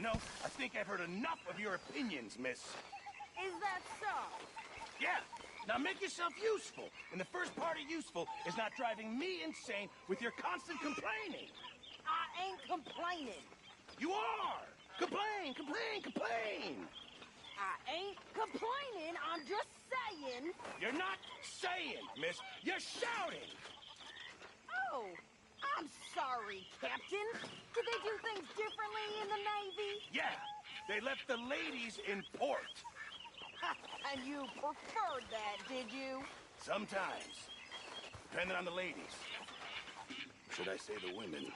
know, I think I've heard enough of your opinions, miss. Is that so? Yeah. Now make yourself useful. And the first part of useful is not driving me insane with your constant complaining. I ain't complaining. You are! Complain, complain, complain! I ain't complaining, I'm just saying. You're not saying, miss. You're shouting! Oh, I'm sorry, Captain. Did they do things differently in the Navy? Yeah, they left the ladies in port. And you preferred that, did you? Sometimes. Depending on the ladies. Should I say the women?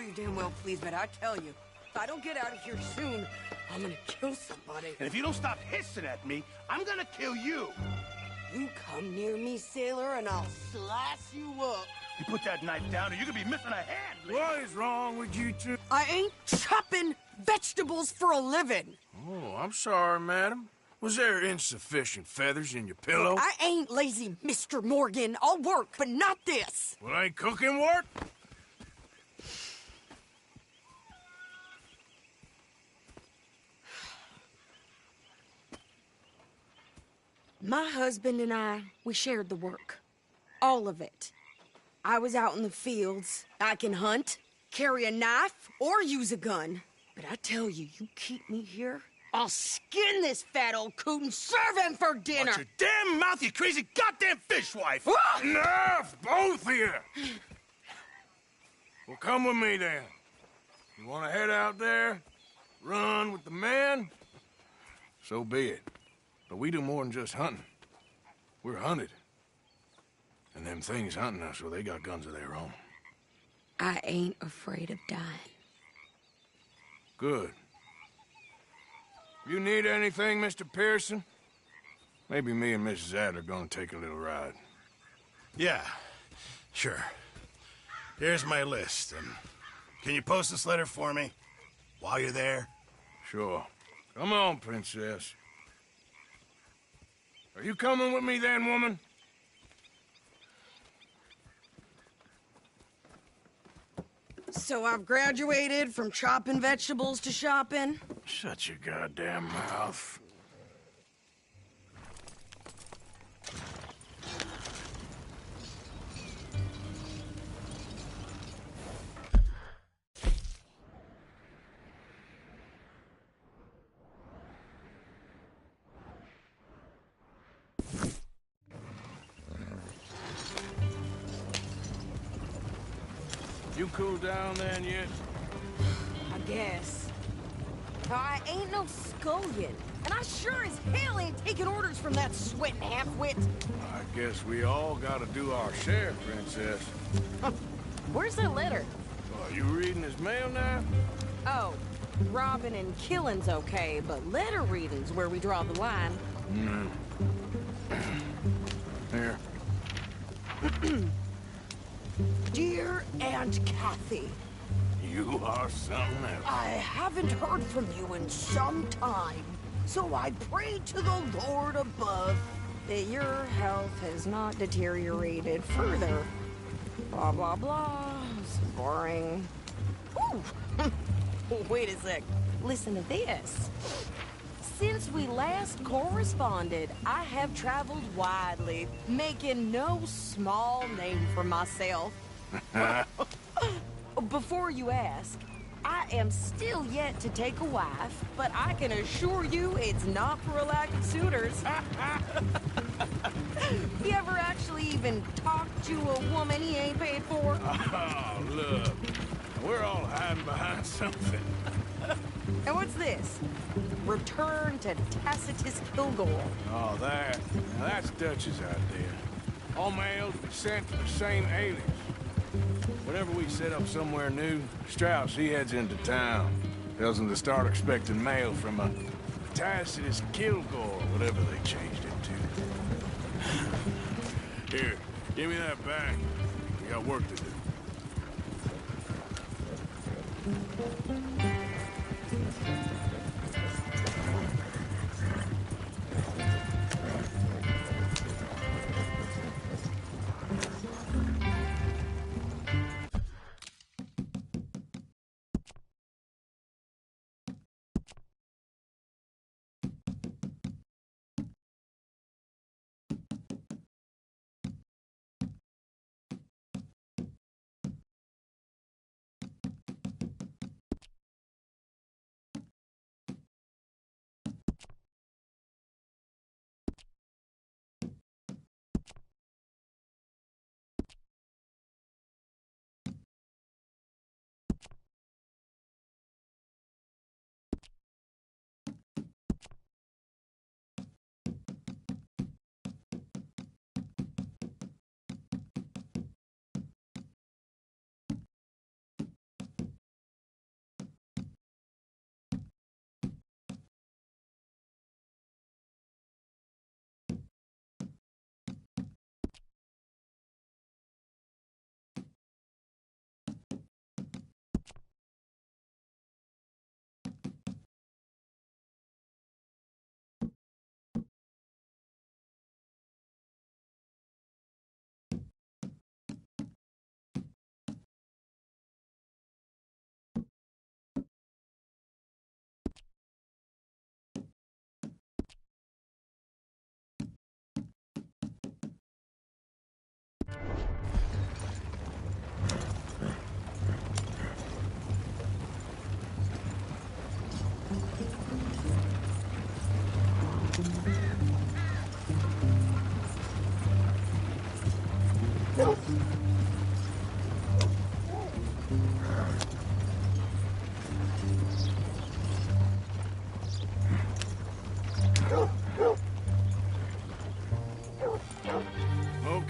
you damn well please, but I tell you, if I don't get out of here soon, I'm gonna kill somebody. And if you don't stop hissing at me, I'm gonna kill you. You come near me, sailor, and I'll slice you up. You put that knife down or you're gonna be missing a hand. What is wrong with you two? I ain't chopping vegetables for a living. Oh, I'm sorry, madam. Was there insufficient feathers in your pillow? I ain't lazy, Mr. Morgan. I'll work, but not this. Well, ain't cooking work? My husband and I, we shared the work. All of it. I was out in the fields. I can hunt, carry a knife, or use a gun. But I tell you, you keep me here, I'll skin this fat old coot and serve him for dinner. Watch your damn mouth, you crazy goddamn fishwife! Enough, both of you! Well, come with me, then. You want to head out there, run with the men? So be it. But we do more than just hunting. We're hunted. And them things hunting us, well, they got guns of their own. I ain't afraid of dying. Good. You need anything, Mr. Pearson? Maybe me and Mrs. Adler gonna take a little ride. Yeah, sure. Here's my list. Can you post this letter for me while you're there? Sure. Come on, princess. Are you coming with me then, woman? So I've graduated from chopping vegetables to shopping? Shut your goddamn mouth. You cool down then yet? I guess. I ain't no scullion, and I sure as hell ain't taking orders from that sweating half-wit. I guess we all gotta do our share, princess. Where's that letter? Are you reading his mail now? Oh, robbing and killing's okay, but letter reading's where we draw the line. Here. Dear Aunt Kathy, You are something else. I haven't heard from you in some time, so I pray to the Lord above that your health has not deteriorated further. Blah, blah, blah. It's boring. Ooh. Wait a sec. Listen to this. Since we last corresponded, I have traveled widely, making no small name for myself. Before you ask, I am still yet to take a wife, but I can assure you it's not for a lack of suitors. You ever actually even talked to a woman he ain't paid for? Oh, look. We're all hiding behind something. And what's this? Return to Tacitus Kilgore. Oh, that. Now, that's Dutch's idea. All mails be sent to the same alias. Whenever we set up somewhere new, Strauss, he heads into town. Tells them to start expecting mail from a Tacitus Kilgore, whatever they changed it to. Here, give me that back. We got work to do.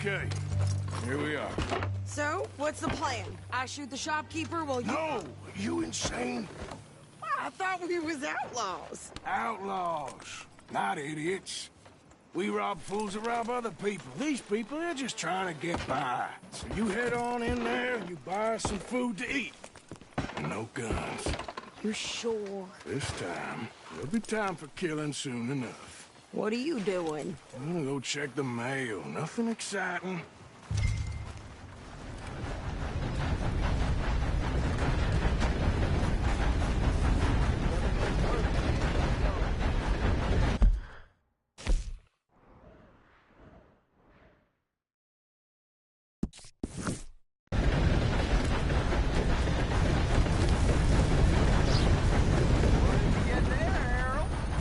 Okay, here we are. So, what's the plan? I shoot the shopkeeper while you... No! You insane? I thought we was outlaws. Outlaws, not idiots. We rob fools that rob other people. These people, they're just trying to get by. So you head on in there, you buy us some food to eat. No guns. You sure? This time, there'll be time for killing soon enough. What are you doing? I'm gonna go check the mail. Nothing exciting.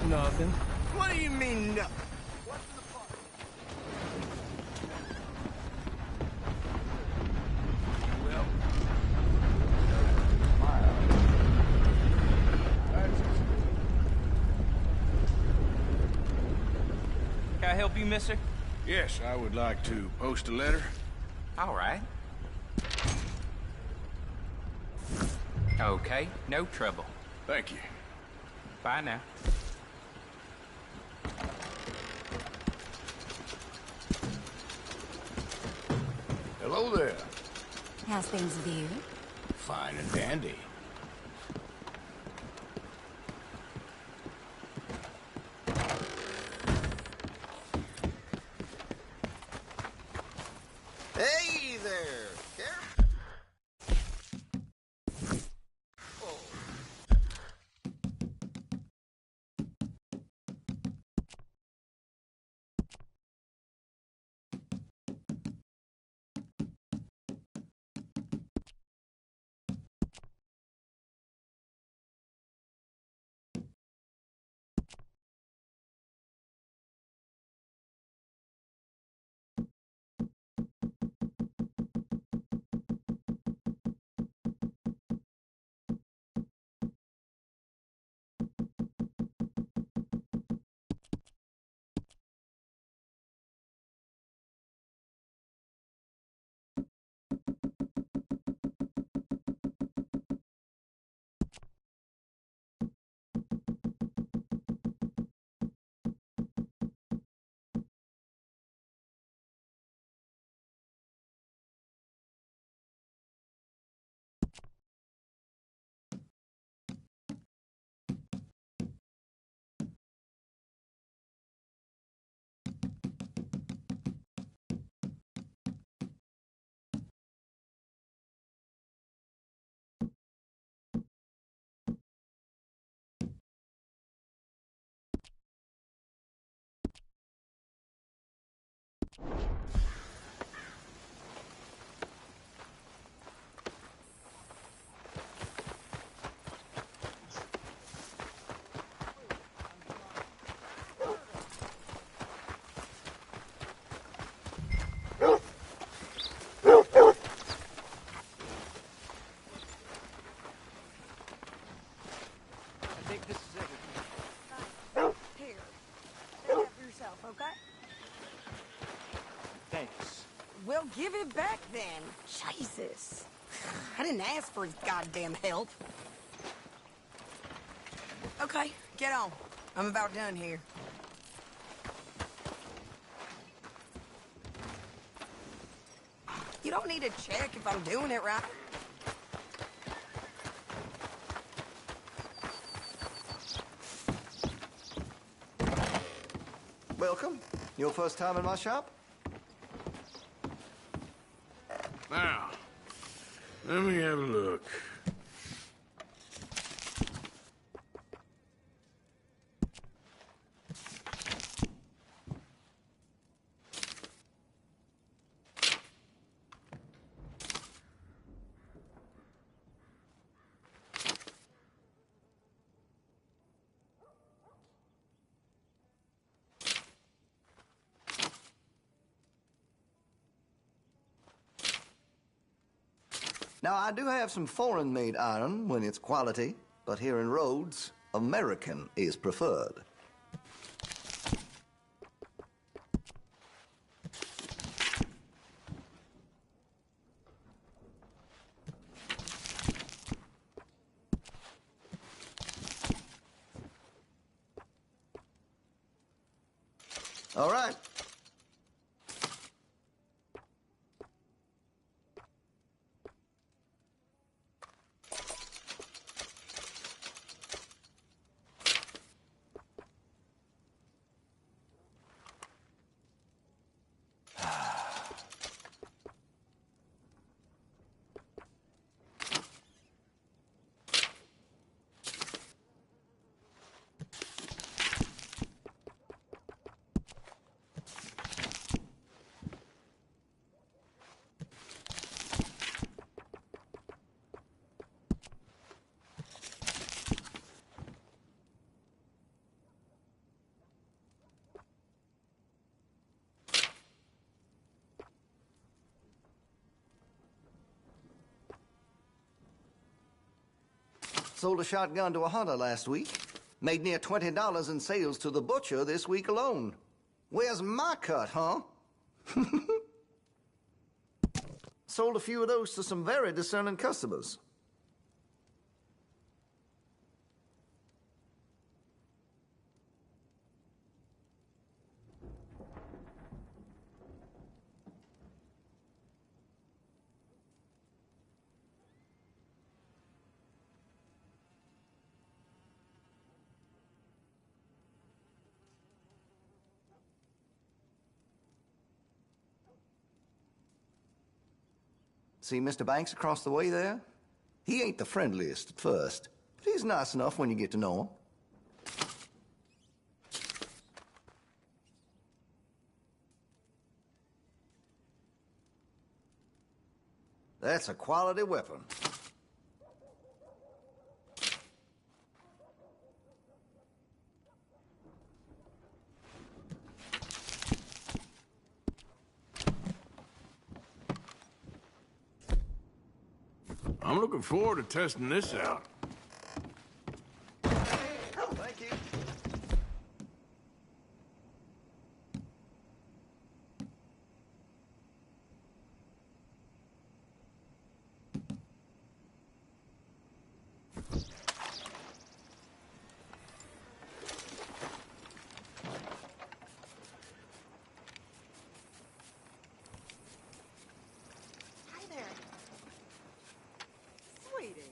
Nothing. What do you mean, no? Can I help you, mister? Yes, I would like to post a letter. All right. Okay, no trouble. Thank you. Bye now. Hello there. How's things with you? Fine and dandy. Hey there! Well, give it back then. Jesus. I didn't ask for his goddamn help. Okay, get on. I'm about done here. You don't need to check if I'm doing it right. Welcome. Your first time in my shop? Now, let me have a look. Now, I do have some foreign-made iron when it's quality, but here in Rhodes, American is preferred. All right. Sold a shotgun to a hunter last week. Made near $20 in sales to the butcher this week alone. Where's my cut, huh? Sold a few of those to some very discerning customers. See Mr. Banks across the way there? He ain't the friendliest at first, but he's nice enough when you get to know him. That's a quality weapon. I'm looking forward to testing this out. Thank you. Hi there. Sweetie.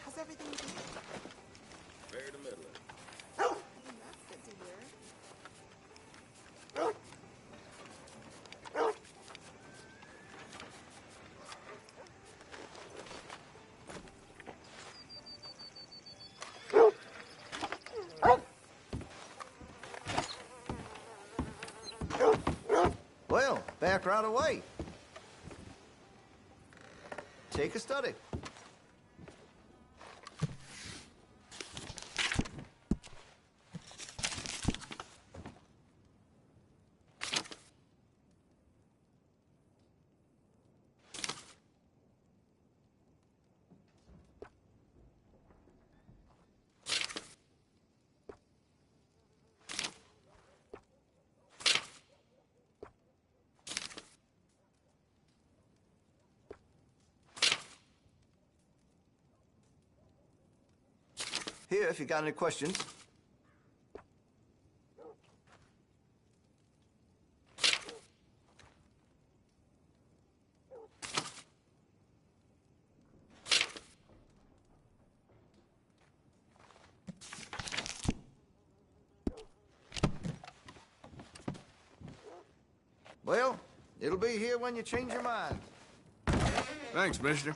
How's everything going? Very to middling. Oh, that's good to hear. Well, back right away. Take a study. Here, if you got any questions. Well, it'll be here when you change your mind. Thanks, mister.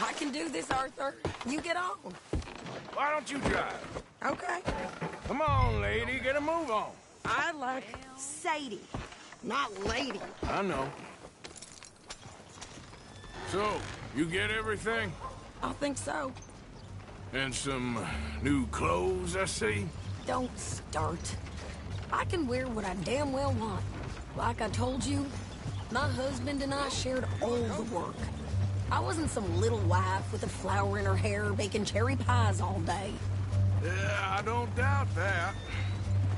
I can do this, Arthur. You get on. Why don't you drive? Okay. Come on, lady, get a move on. I like Sadie, not lady. I know. So, you get everything? I think so. And some new clothes, I see? Don't start. I can wear what I damn well want. Like I told you, My husband and I shared all the work. I wasn't some little wife with a flower in her hair baking cherry pies all day. Yeah, I don't doubt that.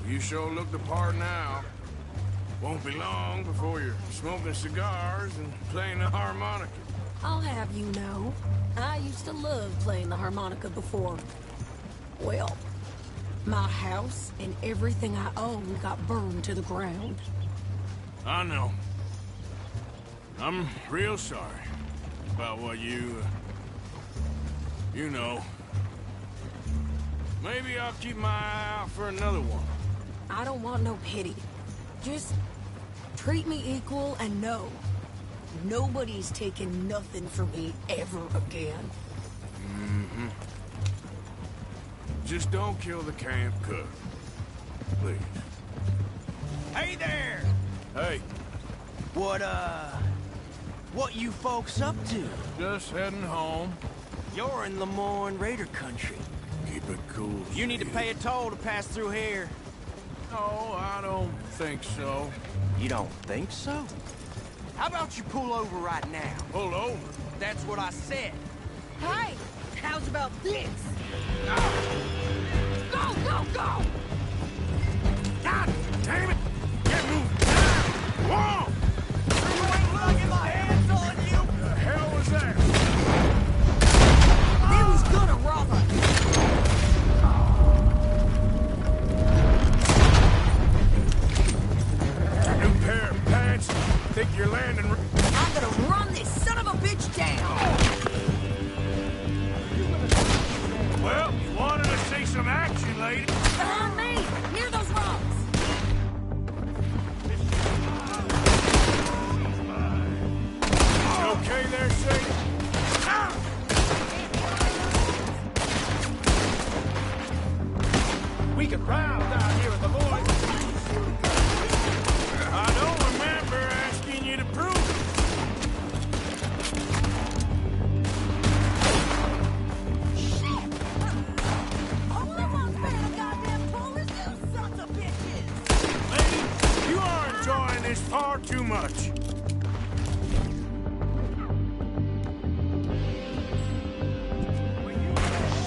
You sure look the part now. Won't be long before you're smoking cigars and playing the harmonica. I'll have you know, I used to love playing the harmonica before. Well, my house and everything I owned got burned to the ground. I know. I'm real sorry about what you know. Maybe I'll keep my eye out for another one. I don't want no pity. Just treat me equal and know nobody's taking nothing from me ever again. Mm-hmm. Just don't kill the camp cook. Please. Hey there! Hey, What you folks up to? just heading home. You're in Lemoyne Raider country. Keep it cool. You need to Steve. pay a toll to pass through here. No, I don't think so. You don't think so? How about you pull over right now? Pull over. That's what I said. Hey, how's about this? Go, go, go! God damn it! Get moving now! Whoa! You ain't lugging my hands on you! The hell was that? They was gonna rob us. New pair of pants. Think you're landing? I'm gonna run this son of a bitch down. Well, you wanted to see some action, lady. Behind me, near those rocks. You okay there, Sadie? Ah! We could prowl down here with the boys. I don't remember asking you to prove it. All I want's paying a goddamn toll is you sons of bitches. Lady, you are enjoying this far too much.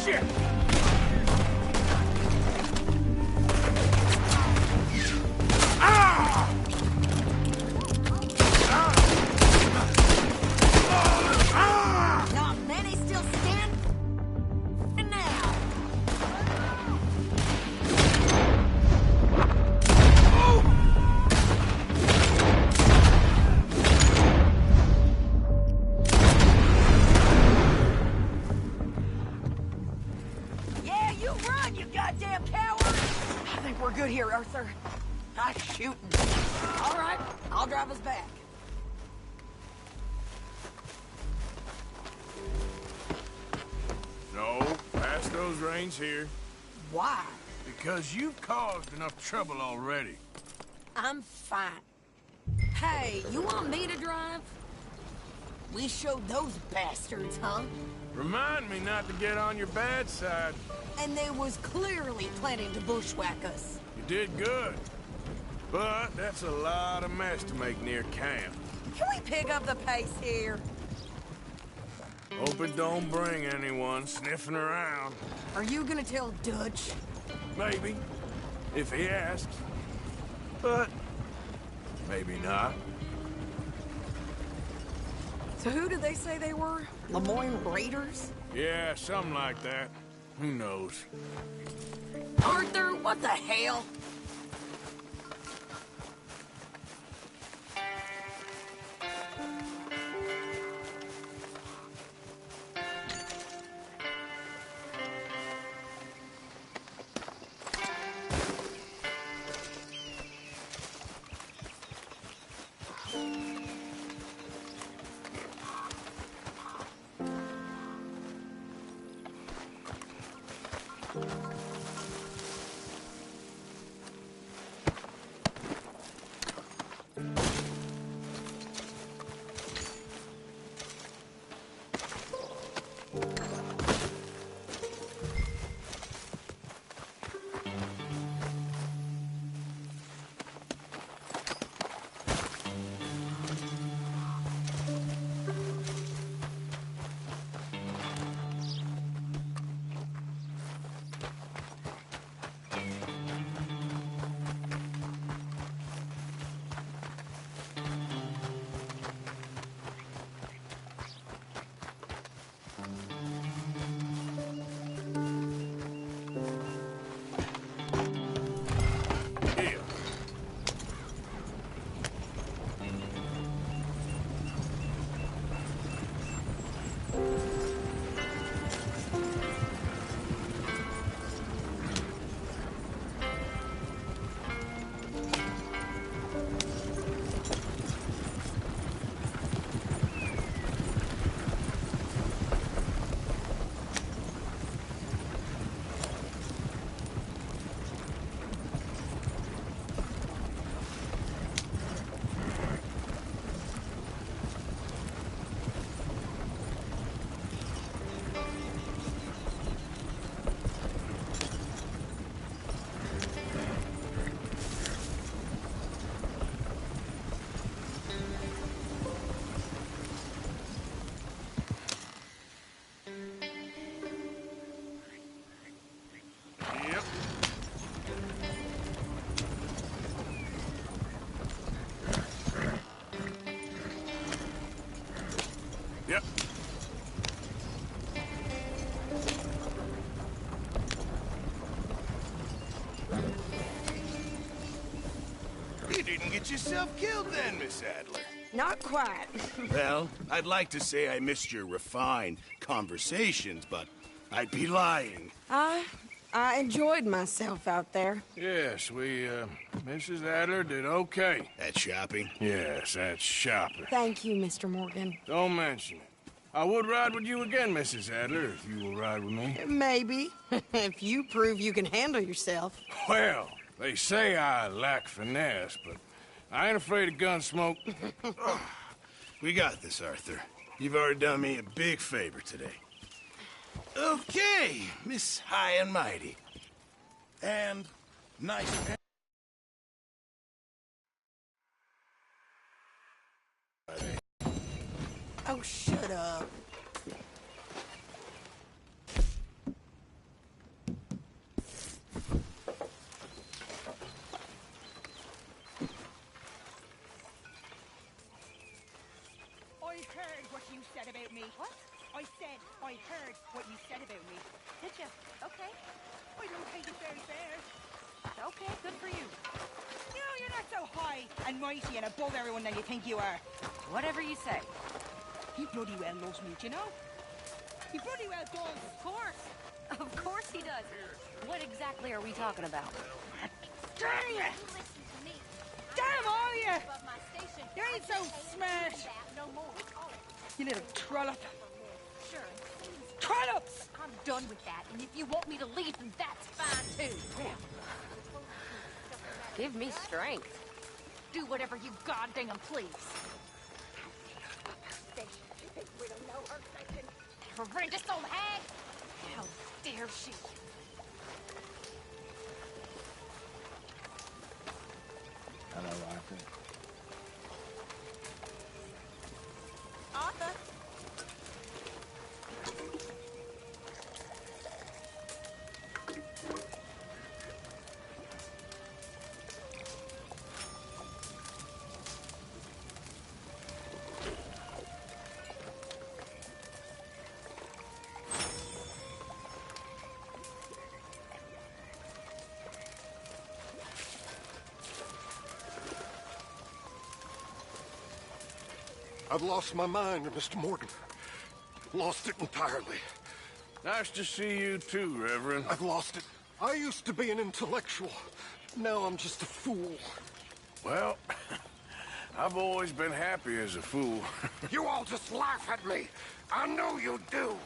Shit! Ah! Ah! Not many still stand now. Yeah, you run, you goddamn coward! I think we're good here, Arthur. I'm shooting. All right, I'll drive us back. No, pass those reins here. Why? Because you've caused enough trouble already. I'm fine. Hey, you want me to drive? We showed those bastards, huh? Remind me not to get on your bad side. And they was clearly planning to bushwhack us. You did good. But that's a lot of mess to make near camp. Can we pick up the pace here? Hope it don't bring anyone sniffing around. Are you gonna tell Dutch? Maybe, if he asks. But maybe not. So who did they say they were? Lemoyne Raiders? Yeah, something like that. Who knows? Arthur, what the hell? Yep. You didn't get yourself killed then, Miss Adler. Not quite. Well, I'd like to say I missed your refined conversations, but I'd be lying. I enjoyed myself out there. Yes, Mrs. Adler did okay. At shopping? Yes, that's shopping. Thank you, Mr. Morgan. Don't mention it. I would ride with you again, Mrs. Adler, if you will ride with me. Maybe. If you prove you can handle yourself. Well, they say I lack finesse, but I ain't afraid of gun smoke. We got this, Arthur. You've already done me a big favor today. Okay, Miss High and Mighty. And nice. Oh, shut up. I heard what you said about me. What? I said I heard what you said about me. Did you? Okay. I don't think it's very fair. Okay, good for you. You know, you're not so high and mighty and above everyone than you think you are. Whatever you say. He bloody well loves me, do you know? He bloody well does. Of course. Of course he does. What exactly are we talking about? Damn you! Damn all you! You ain't so smart. You little trollop. Sure. Trollops! I'm done with that, and if you want me to leave, then that's fine too. Give me strength. Do whatever you goddamn please. Horrendous old hag! How dare she? Hello, Arthur. Arthur? I've lost my mind, Mr. Morgan. Lost it entirely. Nice to see you too, Reverend. I've lost it. I used to be an intellectual. Now I'm just a fool. Well, I've always been happy as a fool. You all just laugh at me. I know you do.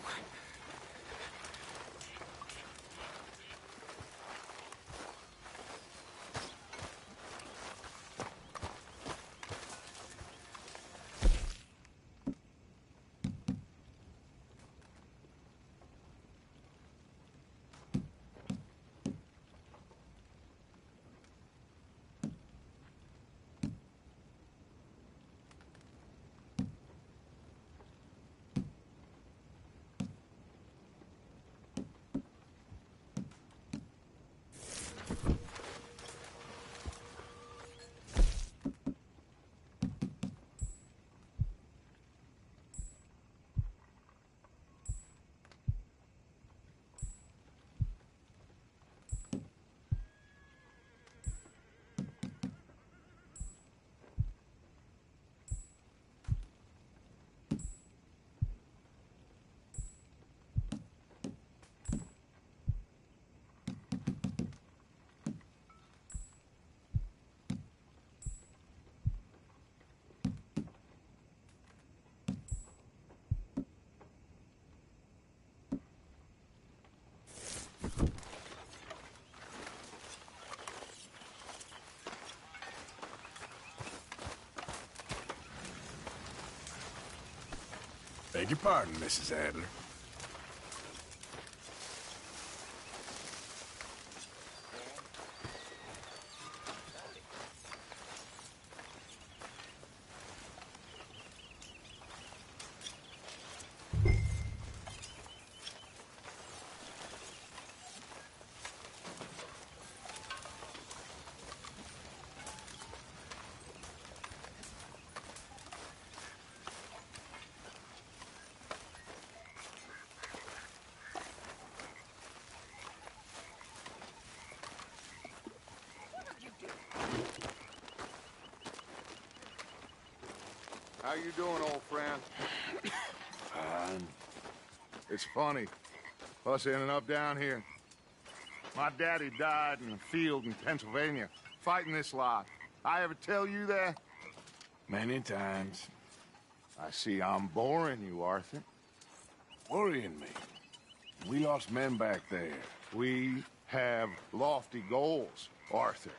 Beg your pardon, Mrs. Adler. How you doing, old friend? Fine. It's funny, us ending up down here. My daddy died in a field in Pennsylvania, fighting this lot. I ever tell you that? Many times. I see I'm boring you, Arthur. Worrying me. We lost men back there. We have lofty goals, Arthur.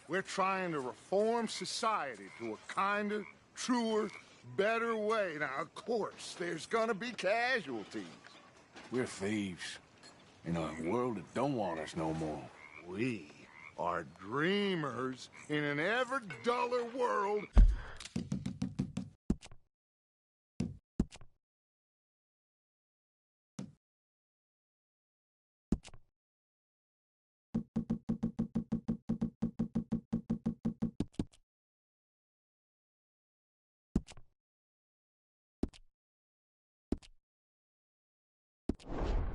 We're trying to reform society to a kinder, truer, better way. Now, of course, there's gonna be casualties. We're thieves in a world that don't want us no more. We are dreamers in an ever duller world.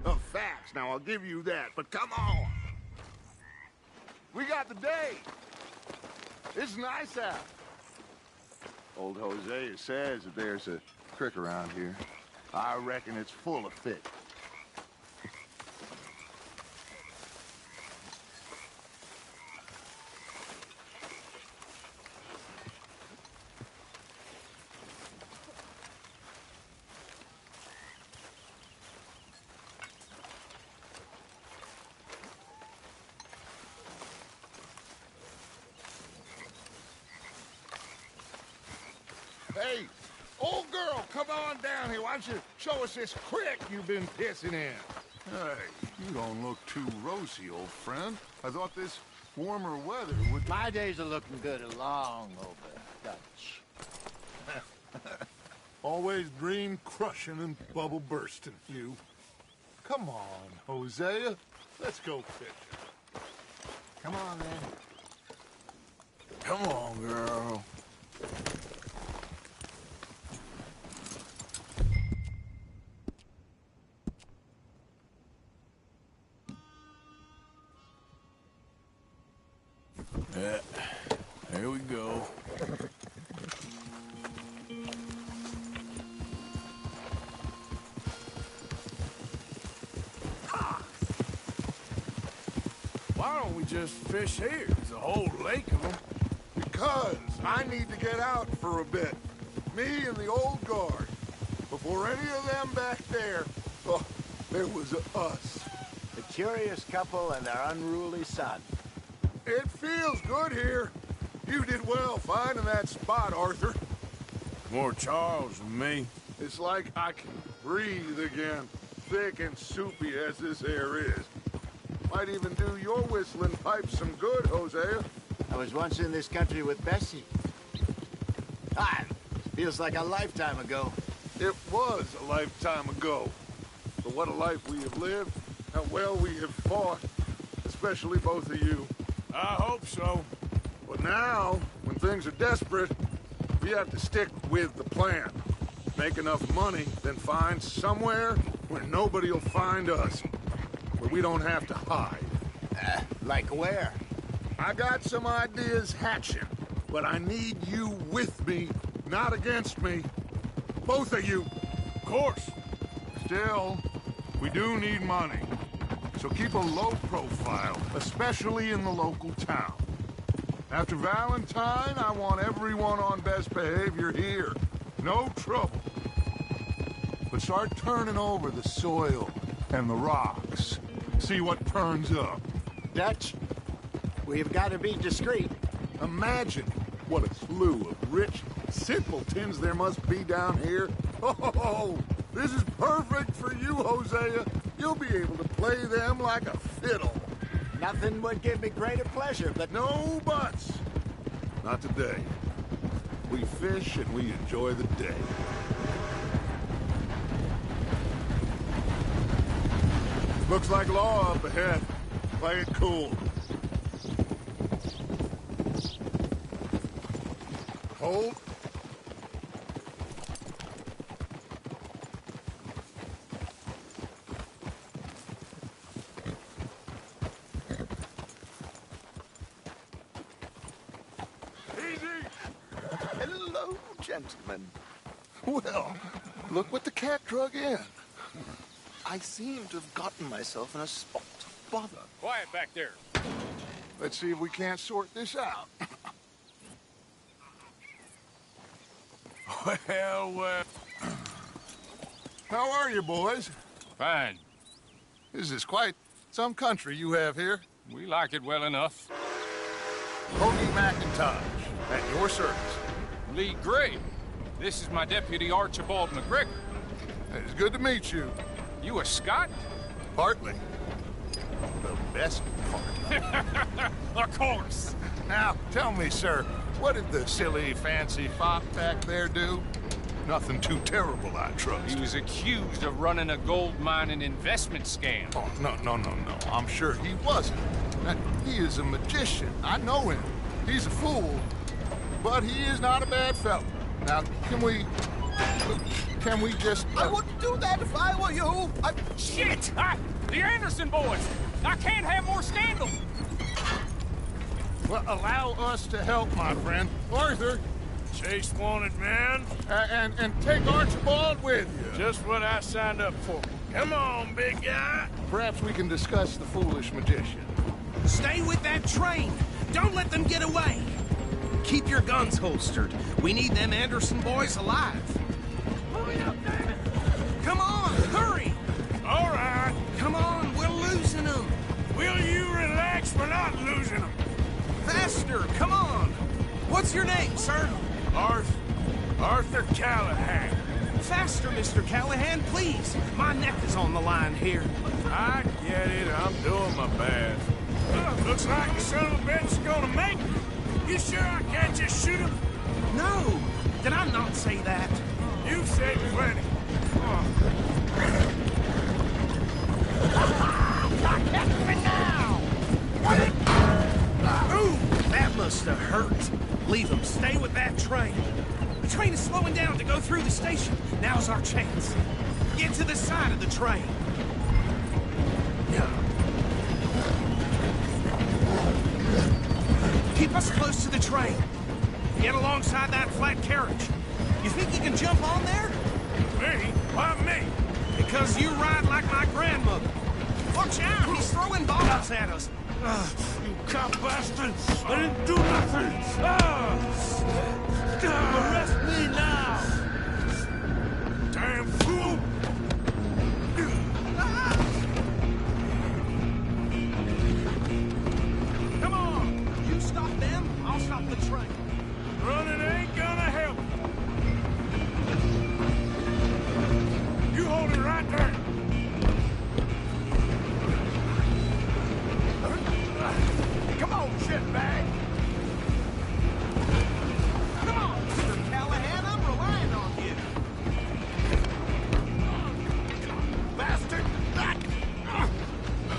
Of facts, now I'll give you that, but come on. We got the day. It's nice out. Old Hosea says that there's a creek around here. I reckon it's full of fish. Hey, old girl, come on down here. Why don't you show us this creek you've been pissing in? Hey, you don't look too rosy, old friend. I thought this warmer weather would... My days are looking good along over, Dutch. Always dream crushing and bubble bursting, you. Come on, Hosea. Let's go fishing. Come on, then. Come on, girl. Yeah, there we go. Why don't we just fish here? There's a whole lake of them. Because I need to get out for a bit. Me and the old guard. Before any of them back there, oh, there was us. The curious couple and their unruly son. It feels good here. You did well finding that spot, Arthur. More Charles than me. It's like I can breathe again, thick and soupy as this air is. Might even do your whistling pipes some good, Hosea. I was once in this country with Bessie. Feels like a lifetime ago. It was a lifetime ago. But what a life we have lived, how well we have fought, especially both of you. I hope so. But now, when things are desperate, we have to stick with the plan. Make enough money, then find somewhere where nobody will find us. Where we don't have to hide. Like where? I got some ideas hatching, but I need you with me, not against me. Both of you. Of course. Still, we do need money. So keep a low profile, especially in the local town. After Valentine, I want everyone on best behavior here. No trouble. But start turning over the soil and the rocks. See what turns up. Dutch, we've got to be discreet. Imagine what a slew of rich simpletons there must be down here. Oh, this is perfect for you, Hosea. You'll be able to play them like a fiddle. Nothing would give me greater pleasure, but... No buts. Not today. We fish and we enjoy the day. Looks like law up ahead. Play it cool. Hold. Hello, gentlemen. Well, look what the cat drug in. I seem to have gotten myself in a spot. Bother. Quiet back there. Let's see if we can't sort this out. Well, How are you, boys? fine. This is quite some country you have here. We like it well enough. Cody McIntosh, at your service. Lee Gray. This is my deputy, Archibald McGregor. It's good to meet you. You a Scot? Partly. The best part. Of course. Now, tell me, sir, what did the silly, fancy fop back there do? Nothing too terrible, I trust. He was accused of running a gold mining investment scam. Oh, no. I'm sure he wasn't. He is a magician. I know him. He's a fool, but he is not a bad fellow. Now, can we just... I wouldn't do that if I were you. Shit! The Anderson boys! I can't have more scandal! Well, allow us to help, my friend. Arthur, Chase wanted, man. and take Archibald with you. Just what I signed up for. Come on, big guy. Perhaps we can discuss the foolish magician. Stay with that train. Don't let them get away. Keep your guns holstered. We need them Anderson boys alive. Hurry up, damn it. Come on, hurry. All right. Come on, we're losing them. Will you relax? We're not losing them. Faster, come on. What's your name, sir? Arthur Callahan. Faster, Mr. Callahan, please. My neck is on the line here. I get it. I'm doing my best. Looks like the son of a bitch is gonna make it. You sure I can't just shoot him? No. Did I not say that? You said plenty. Ooh, that must have hurt. Leave them. Stay with that train. The train is slowing down to go through the station. Now's our chance. Get to the side of the train. Keep us close to the train. Get alongside that flat carriage. You think you can jump on there? Me? Why me? Because you ride like my grandmother. Watch out! He's throwing bombs at us. You cop bastards! I didn't do nothing! Arrest me now! Damn fool! Come on! You stop them, I'll stop the train. Running ain't gonna help. You hold it right there. Come on, shitbag! Come on, Mr. Callahan, I'm relying on you. Bastard!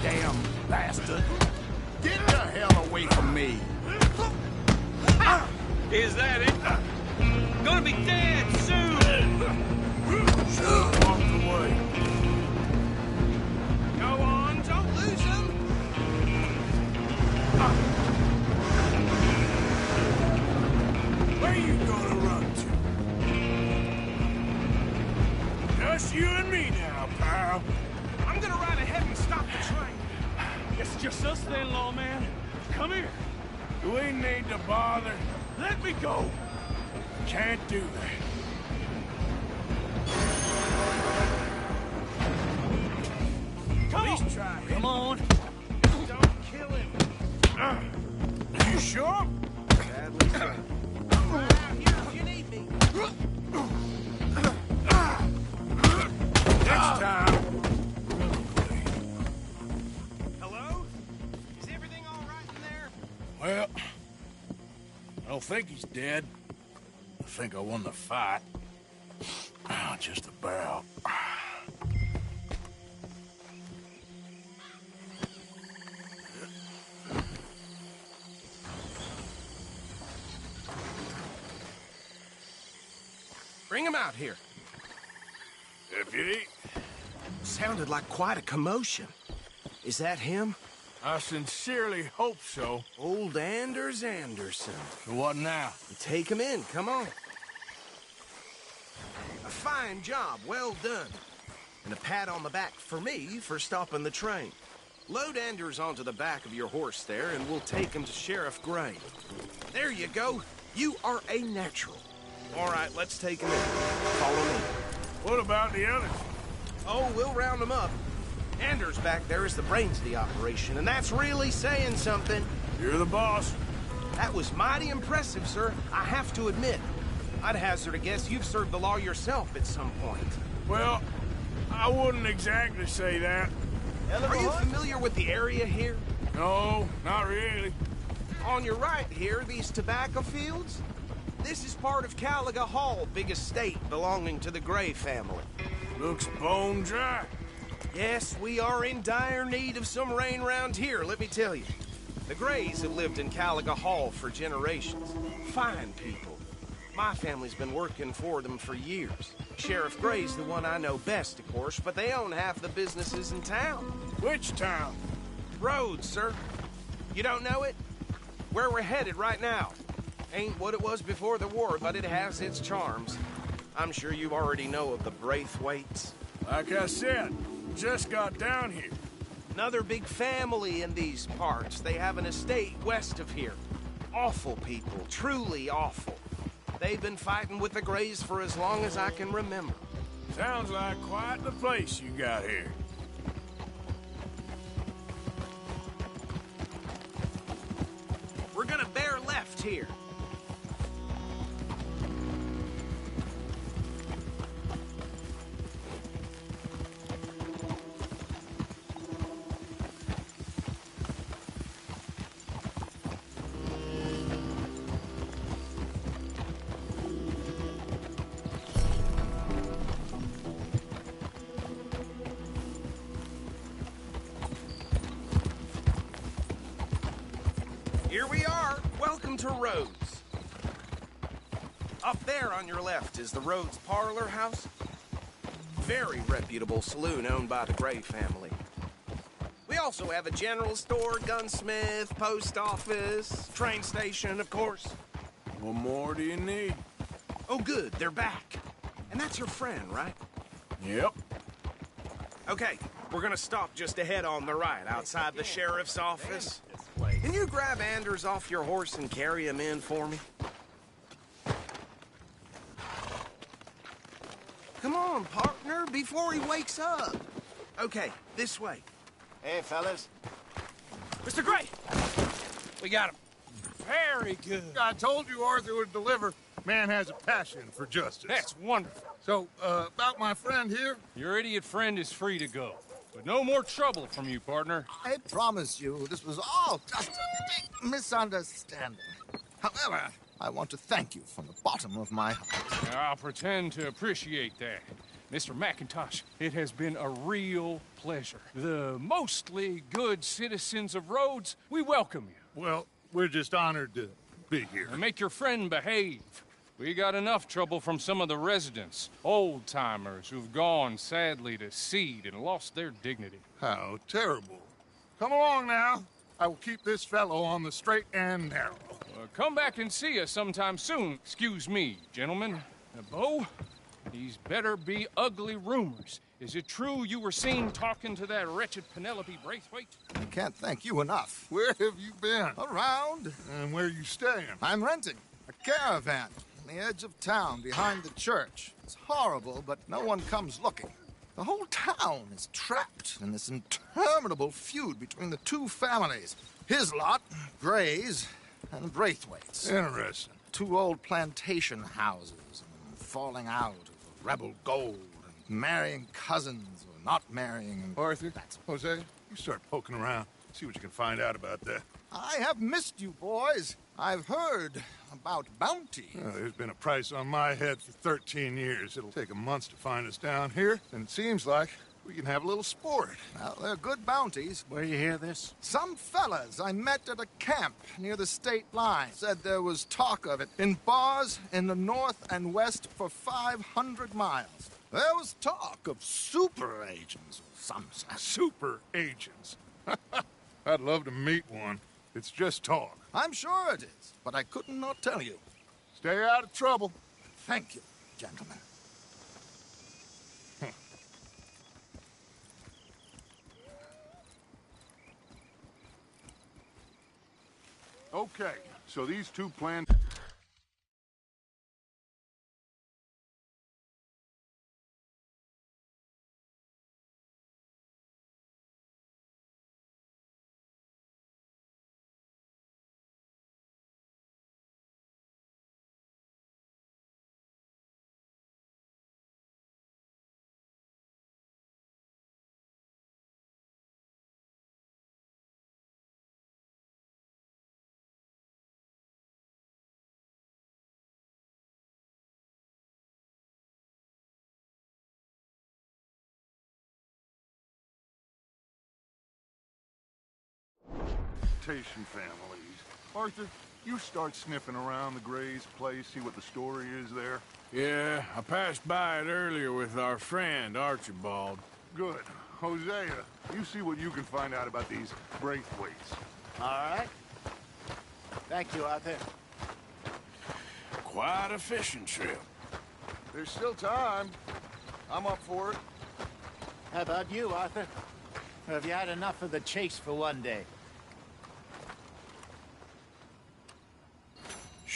Damn bastard! Get the hell away from me! Is that it? Gonna be dead soon! Walk away. Go on, don't lose him! Where you gonna run to? Just you and me now, pal. I'm gonna ride ahead and stop the train. It's just us then, lawman. Come here. Do we need to bother? Let me go. Can't do that. Please try. Come on. Don't kill him. You sure? Sadly so. I'm right out here if you need me. Next time. Hello? Is everything all right in there? Well, I don't think he's dead. I think I won the fight. Just about. Bring him out here. Deputy, Sounded like quite a commotion. Is that him? I sincerely hope so. Old Anders Anderson. So what now? Take him in, come on. A fine job, well done. And a pat on the back for me for stopping the train. Load Anders onto the back of your horse there, and we'll take him to Sheriff Gray. There you go. You are a natural. All right, let's take him in. Follow me. What about the others? Oh, we'll round them up. Anders back there is the brains of the operation, and that's really saying something. You're the boss. That was mighty impressive, sir. I have to admit. I'd hazard a guess you've served the law yourself at some point. Well, I wouldn't exactly say that. Are you familiar with the area here? No, not really. On your right here, these tobacco fields? This is part of Caliga Hall, big estate belonging to the Gray family. Looks bone dry. Yes, we are in dire need of some rain round here, let me tell you. The Grays have lived in Caliga Hall for generations. Fine people. My family's been working for them for years. Sheriff Gray's the one I know best, of course, but they own half the businesses in town. Which town? Rhodes, sir. You don't know it? Where we're headed right now. Ain't what it was before the war, but it has its charms. I'm sure you already know of the Braithwaites. Like I said, just got down here. Another big family in these parts. They have an estate west of here. Awful people, truly awful. They've been fighting with the Grays for as long as I can remember. Sounds like quite the place you got here. We're gonna bear left here. Here we are. Welcome to Rhodes. Up there on your left is the Rhodes Parlor House. Very reputable saloon owned by the Gray family. We also have a general store, gunsmith, post office, train station, of course. What more do you need? Oh, good. They're back. And that's your friend, right? Yep. Okay, we're gonna stop just ahead on the right, outside the sheriff's office. Can you grab Anders off your horse and carry him in for me? Come on, partner, before he wakes up. Okay, this way. Hey, fellas. Mr. Gray! We got him. Very good. I told you Arthur would deliver. Man has a passion for justice. That's wonderful. So, about my friend here? Your idiot friend is free to go. But no more trouble from you, partner. I promise you, this was all just a big misunderstanding. However, I want to thank you from the bottom of my heart. I'll pretend to appreciate that. Mr. McIntosh, it has been a real pleasure. The mostly good citizens of Rhodes, we welcome you. Well, we're just honored to be here. And make your friend behave. We got enough trouble from some of the residents, old-timers who've gone, sadly, to seed and lost their dignity. How terrible. Come along now. I will keep this fellow on the straight and narrow. Come back and see us sometime soon. Excuse me, gentlemen. Bo, these better be ugly rumors. Is it true you were seen talking to that wretched Penelope Braithwaite? I can't thank you enough. Where have you been? Around. And where are you staying? I'm renting a caravan on the edge of town behind the church. It's horrible, but no one comes looking. The whole town is trapped in this interminable feud between the two families. His lot, Gray's, and the Braithwaites. Interesting. Two old plantation houses, and falling out of rebel gold, and marrying cousins or not marrying. And Arthur, Jose, you start poking around. See what you can find out about that. I have missed you, boys. I've heard about bounty. There's been a price on my head for 13 years. It'll take a month to find us down here, and it seems like we can have a little sport. Well, they're good bounties. Where you hear this? Some fellas I met at a camp near the state line said there was talk of it in bars in the north and west for 500 miles. There was talk of super agents or some such. Super agents. I'd love to meet one. It's just talk. I'm sure it is, but I couldn't not tell you. Stay out of trouble. Thank you, gentlemen. Okay, so these two plans... families. Arthur, you start sniffing around the Gray's place, see what the story is there. Yeah, I passed by it earlier with our friend, Archibald. Good. Hosea, you see what you can find out about these Braithwaites. All right. Thank you, Arthur. Quite a fishing trip. There's still time. I'm up for it. How about you, Arthur? Or have you had enough of the chase for one day?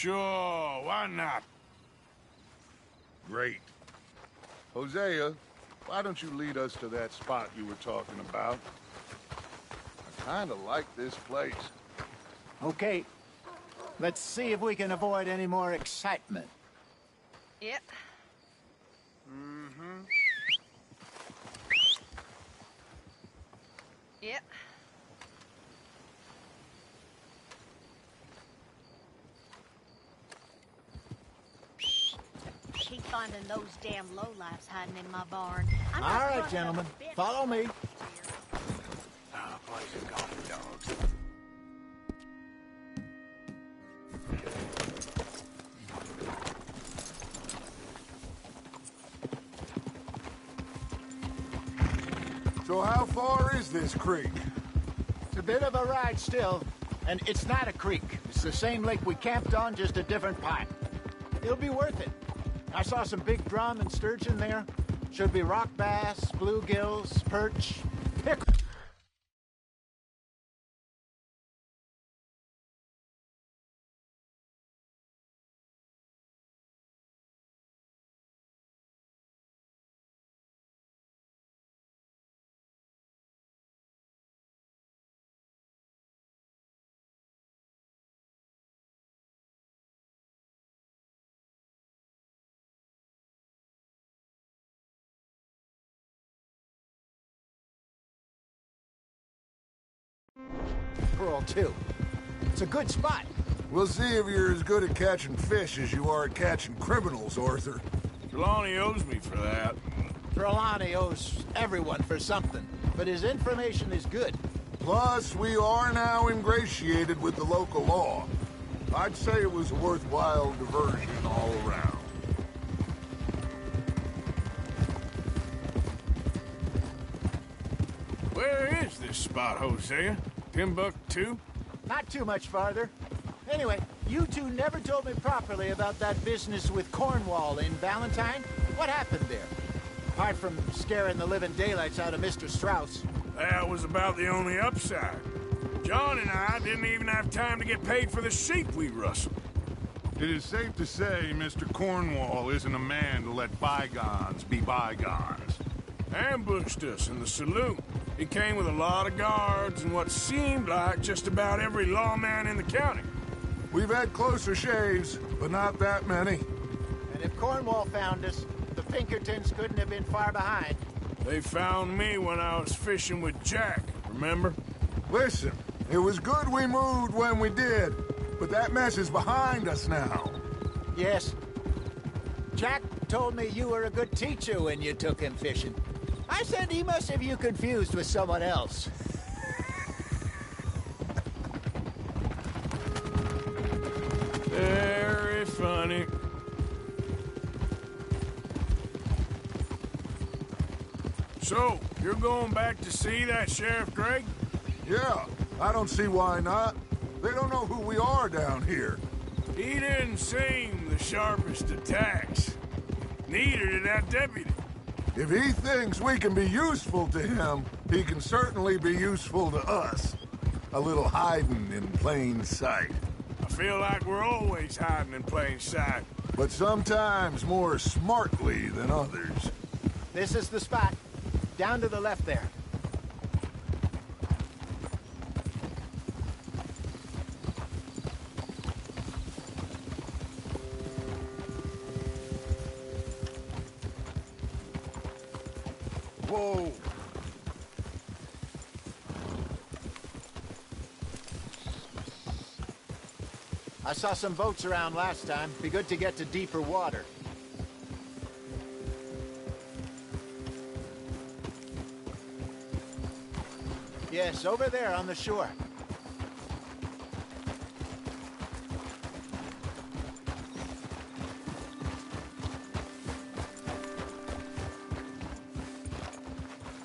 Sure, why not? Great. Hosea, why don't you lead us to that spot you were talking about? I kinda like this place. Okay. Let's see if we can avoid any more excitement. Yep. Mm-hmm. Yep. Keep finding those damn lowlifes hiding in my barn. I'm All not right, running gentlemen. a bit. Follow me. Ah, place is gone, dogs. So how far is this creek? It's a bit of a ride still, and it's not a creek. It's the same lake we camped on, just a different part. It'll be worth it. I saw some big drum and sturgeon there. Should be rock bass, bluegills, perch, pickerel. Too. It's a good spot. We'll see if you're as good at catching fish as you are at catching criminals, Arthur. Trelawney owes me for that. Trelawney owes everyone for something, but his information is good. Plus, we are now ingratiated with the local law. I'd say it was a worthwhile diversion all around. Where is this spot, Hosea? Timbuktu? Not too much farther. Anyway, you two never told me properly about that business with Cornwall in Valentine. What happened there? Apart from scaring the living daylights out of Mr. Strauss. That was about the only upside. John and I didn't even have time to get paid for the sheep we rustled. It is safe to say Mr. Cornwall isn't a man to let bygones be bygones. Ambushed us in the saloon. He came with a lot of guards and what seemed like just about every lawman in the county. We've had closer shaves, but not that many. And if Cornwall found us, the Pinkertons couldn't have been far behind. They found me when I was fishing with Jack, remember? Listen, it was good we moved when we did, but that mess is behind us now. Yes. Jack told me you were a good teacher when you took him fishing. I said he must have you confused with someone else. Very funny. So, you're going back to see that Sheriff Gregg? Yeah, I don't see why not. They don't know who we are down here. He didn't seem the sharpest attacks. Neither did that deputy. If he thinks we can be useful to him, he can certainly be useful to us. A little hiding in plain sight. feel like we're always hiding in plain sight. But sometimes more smartly than others. This is the spot. Down to the left there. Whoa! I saw some boats around last time. Be good to get to deeper water. Yes, over there on the shore.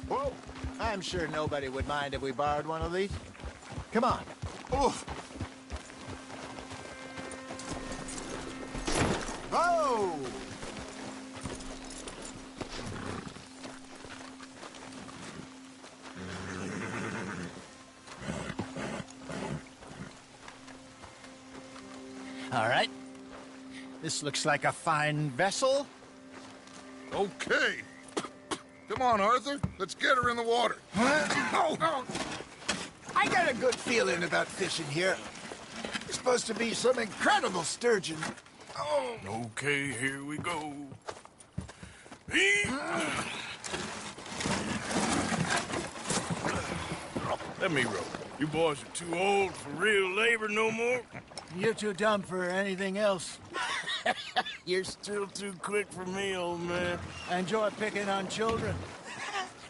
Whoa! I'm sure nobody would mind if we borrowed one of these. Come on. Oof! Oh! All right. This looks like a fine vessel. Okay. Come on, Arthur. Let's get her in the water. Oh. I got a good feeling about fishing here. It's supposed to be some incredible sturgeon. Oh. Okay, here we go. Let me row. You boys are too old for real labor no more. You're too dumb for anything else. You're still too quick for me, old man. I enjoy picking on children.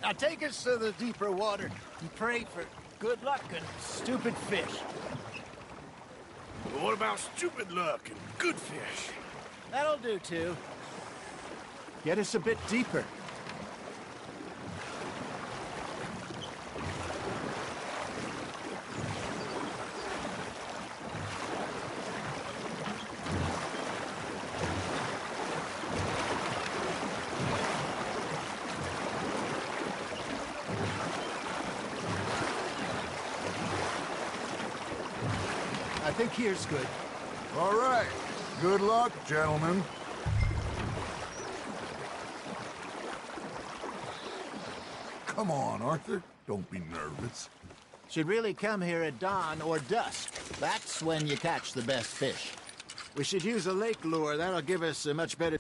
Now take us to the deeper water and pray for good luck and stupid fish. But what about stupid luck and good fish? That'll do, too. Get us a bit deeper. I think here's good. All right. Good luck, gentlemen. Come on, Arthur. Don't be nervous. Should really come here at dawn or dusk. That's when you catch the best fish. We should use a lake lure. That'll give us a much better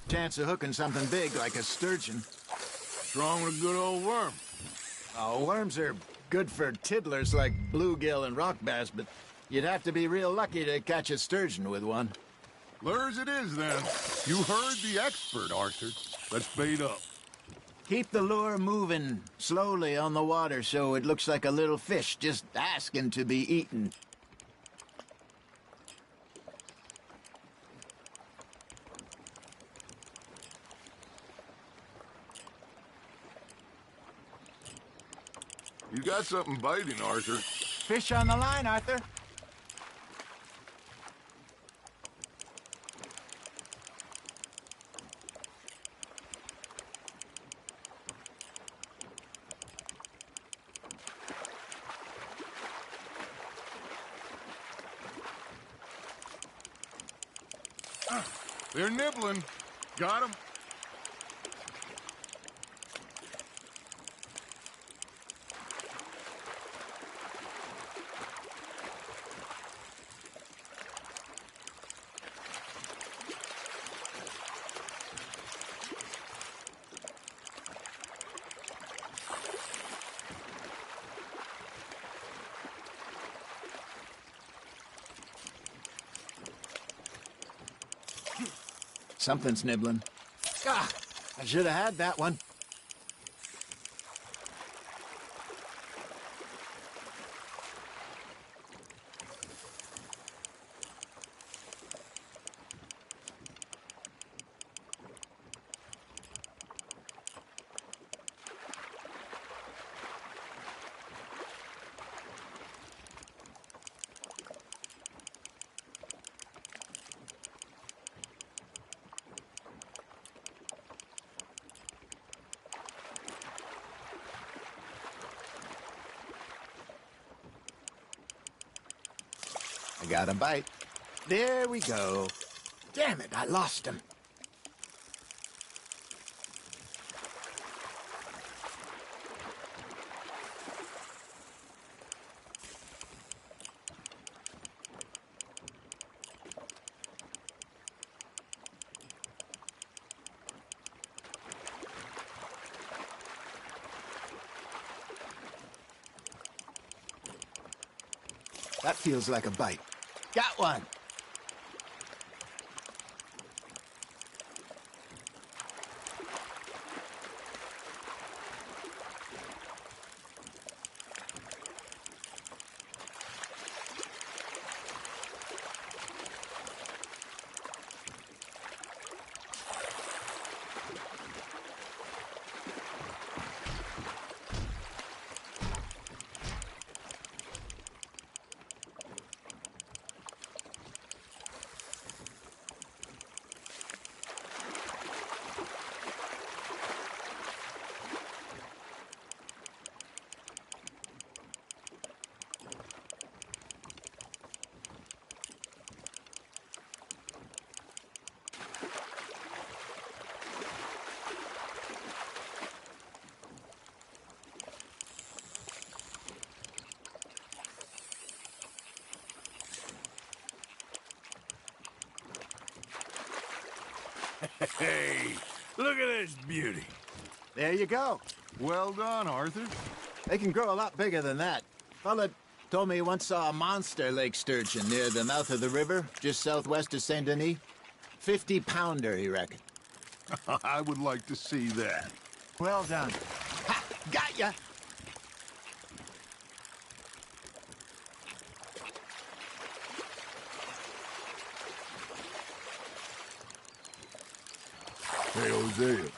chance of hooking something big like a sturgeon. What's wrong with a good old worm? Oh, worms are good for tiddlers like bluegill and rock bass, but you'd have to be real lucky to catch a sturgeon with one. Lures it is, then. You heard the expert, Arthur. Let's bait up. Keep the lure moving slowly on the water so it looks like a little fish just asking to be eaten. You got something biting, Arthur. Fish on the line, Arthur. They're nibbling. Got 'em. Something's nibbling. Ah, I should have had that one. I got a bite. There we go. Damn it, I lost him. That feels like a bite. Got one. Hey, look at this beauty. There you go. Well done, Arthur. They can grow a lot bigger than that. Fella told me he once saw a monster lake sturgeon near the mouth of the river, just southwest of Saint Denis. 50-pounder, he reckoned. I would like to see that. Well done. Ha! Got ya! Hey, Hosea, you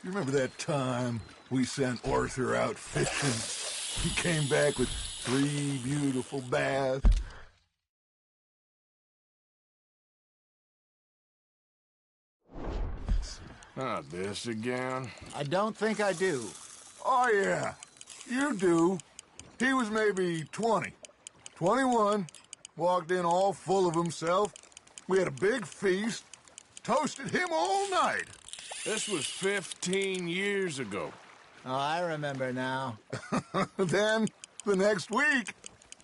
remember that time we sent Arthur out fishing? He came back with 3 beautiful bass. Not this again. I don't think I do. Oh, yeah, you do. He was maybe 20, 21, walked in all full of himself. We had a big feast, toasted him all night. This was 15 years ago. Oh, I remember now. Then, the next week,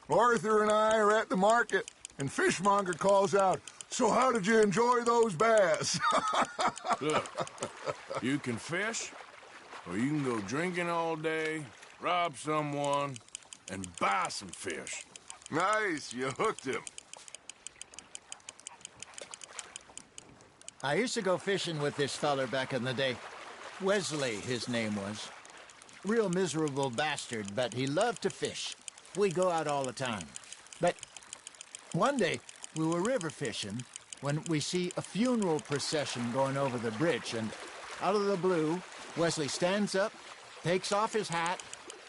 Arthur and I are at the market, and Fishmonger calls out, "So how did you enjoy those bass?" Look, you can fish, or you can go drinking all day, rob someone, and buy some fish. Nice, you hooked him. I used to go fishing with this feller back in the day. Wesley, his name was. Real miserable bastard, but he loved to fish. We'd go out all the time. But one day, we were river fishing when we see a funeral procession going over the bridge, and out of the blue, Wesley stands up, takes off his hat,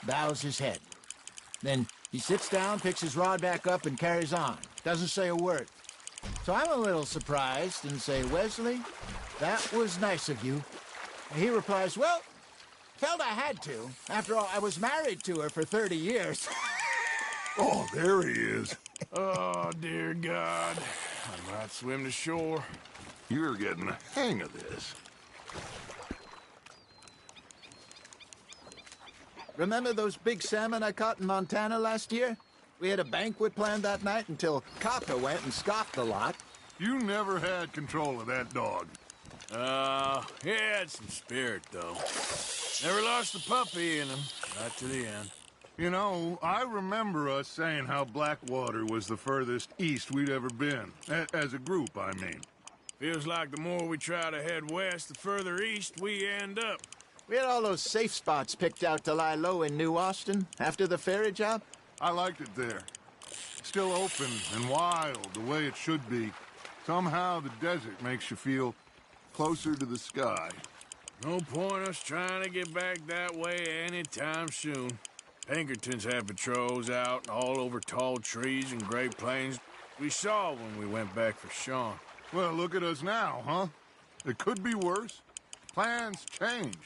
bows his head. Then he sits down, picks his rod back up, and carries on. Doesn't say a word. So I'm a little surprised and say, "Wesley, that was nice of you." And he replies, "Well, felt I had to. After all, I was married to her for 30 years. Oh, there he is. Oh, dear God. I might swim to shore. You're getting the hang of this. Remember those big salmon I caught in Montana last year? We had a banquet planned that night until Copper went and scoffed a lot. You never had control of that dog. He had some spirit, though. Never lost the puppy in him, right to the end. You know, I remember us saying how Blackwater was the furthest east we'd ever been. As a group, I mean. Feels like the more we try to head west, the further east we end up. We had all those safe spots picked out to lie low in New Austin after the ferry job. I liked it there. Still open and wild, the way it should be. Somehow the desert makes you feel closer to the sky. No point us trying to get back that way anytime soon. Pinkertons had patrols out all over tall trees and Great Plains. We saw when we went back for Sean. Well, look at us now, huh? It could be worse. Plans change.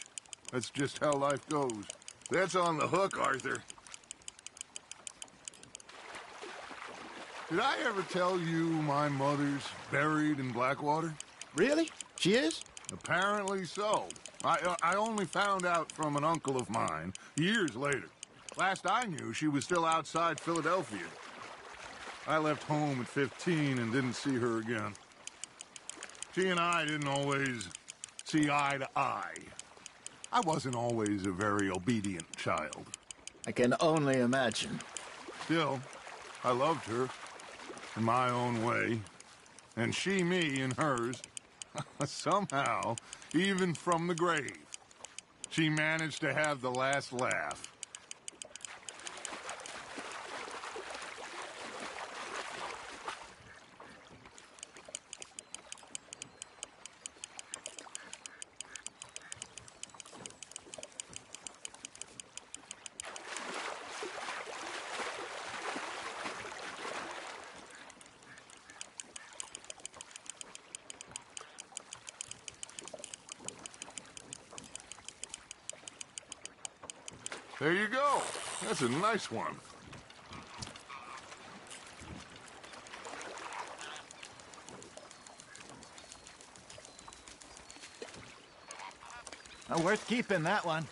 That's just how life goes. That's on the hook, Arthur. Did I ever tell you my mother's buried in Blackwater? Really? She is? Apparently so. I only found out from an uncle of mine years later. Last I knew, she was still outside Philadelphia. I left home at 15 and didn't see her again. She and I didn't always see eye to eye. I wasn't always a very obedient child. I can only imagine. Still, I loved her in my own way, and she me in hers. Somehow, even from the grave, she managed to have the last laugh. There you go. That's a nice one. Worth keeping, that one.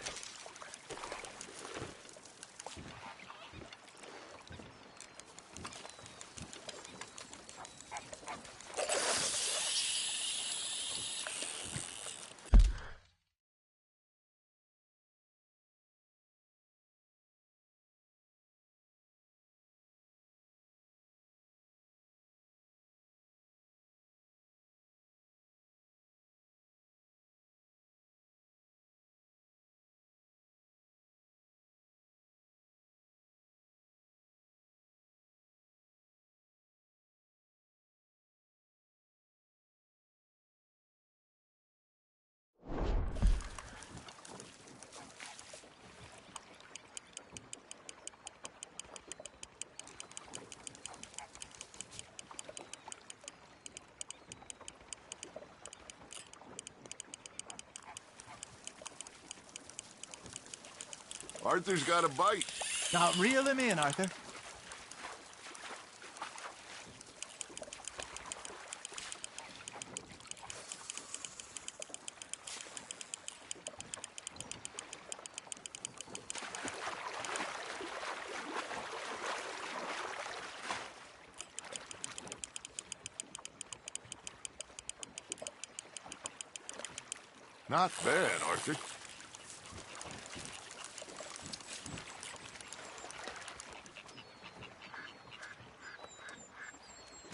Arthur's got a bite. Now, reel him in, Arthur. Not bad, Arthur.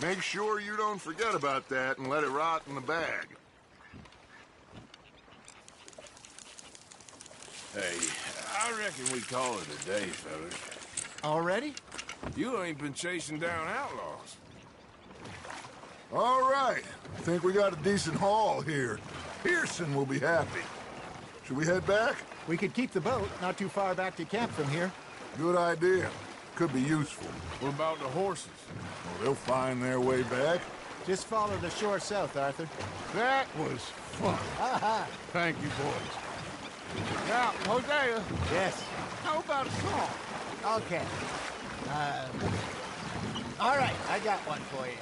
Make sure you don't forget about that and let it rot in the bag. Hey, I reckon we call it a day, fellas. Already? You ain't been chasing down outlaws. All right. I think we got a decent haul here. Pearson will be happy. Should we head back? We could keep the boat not too far back to camp from here. Good idea. Could be useful. What about the horses? Well, they'll find their way back. Just follow the shore south, Arthur. That was fun. Thank you, boys. Now, Hosea. Yes. How about a song? Okay. All right, I got one for you.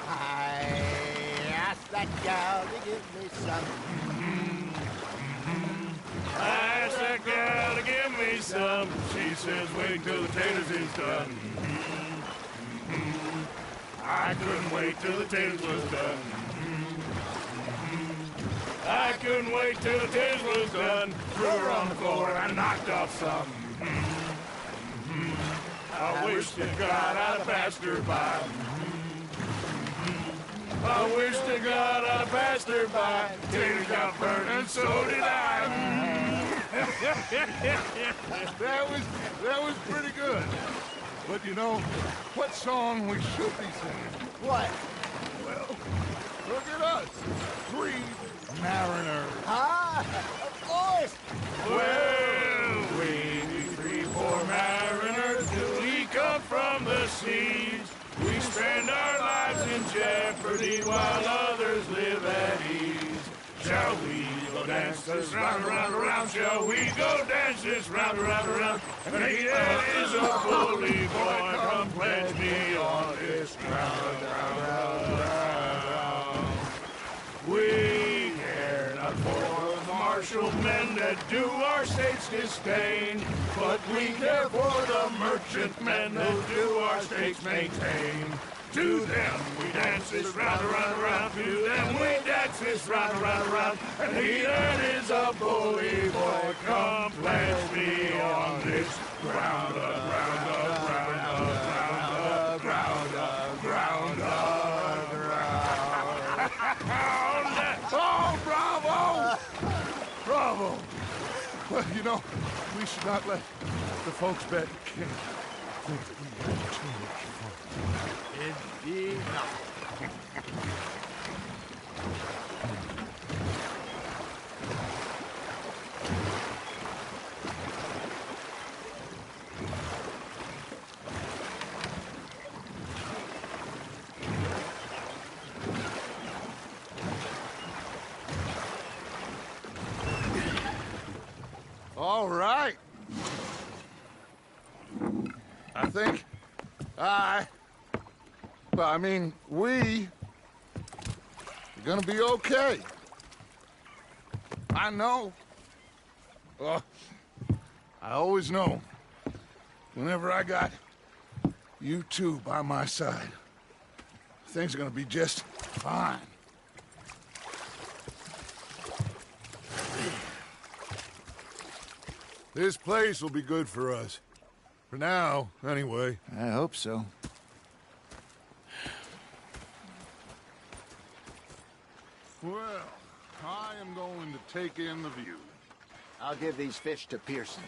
I asked that gal to give me some. I asked that gal to give me some. She says, wait till the taters is done. I couldn't wait till the taters was done. I couldn't wait till the taters was done. Threw her on the floor and knocked off some. I wish to God I'd have passed her by. I wish to God I'd have passed her by. Taters got burned and so did I. That was pretty good. But you know, what song we should be singing? What? Well, look at us. 3 mariners. Ah, of course. Well, we 3, 4 mariners till we come from the seas. We spend our lives in jeopardy while others live at ease. Shall we go dance this round, around, around? Shall we go dance this round, around, around? And he is a bully boy, come pledge me on it. that do our state's disdain. But we care for the merchantmen who do our states maintain. To them we dance this round, around, around. To them we dance this round, around, around. And he that is a bully boy, come pledge me on this ground, ground, ground, ground, ground, ground, ground. Oh, bravo! Bravo! Well, you know, we should not let the folks back think that we had too much fun. Indeed not. All right. I think we are gonna be okay. I know. I always know. Whenever I got you two by my side, things are gonna be just fine. This place will be good for us. For now, anyway. I hope so. Well, I am going to take in the view. I'll give these fish to Pearson.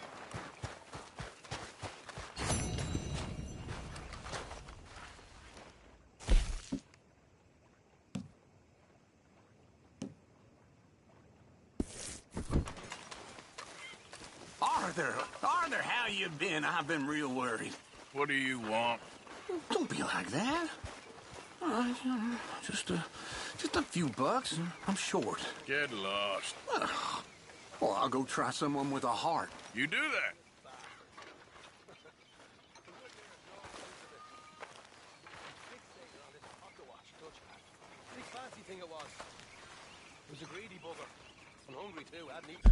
Arthur, how you been? I've been real worried. What do you want? Don't be like that. Just a few bucks. I'm short. Get lost. Well, I'll go try someone with a heart. You do that. Big fancy thing it was. It was a greedy bugger. And hungry too, hadn't eaten.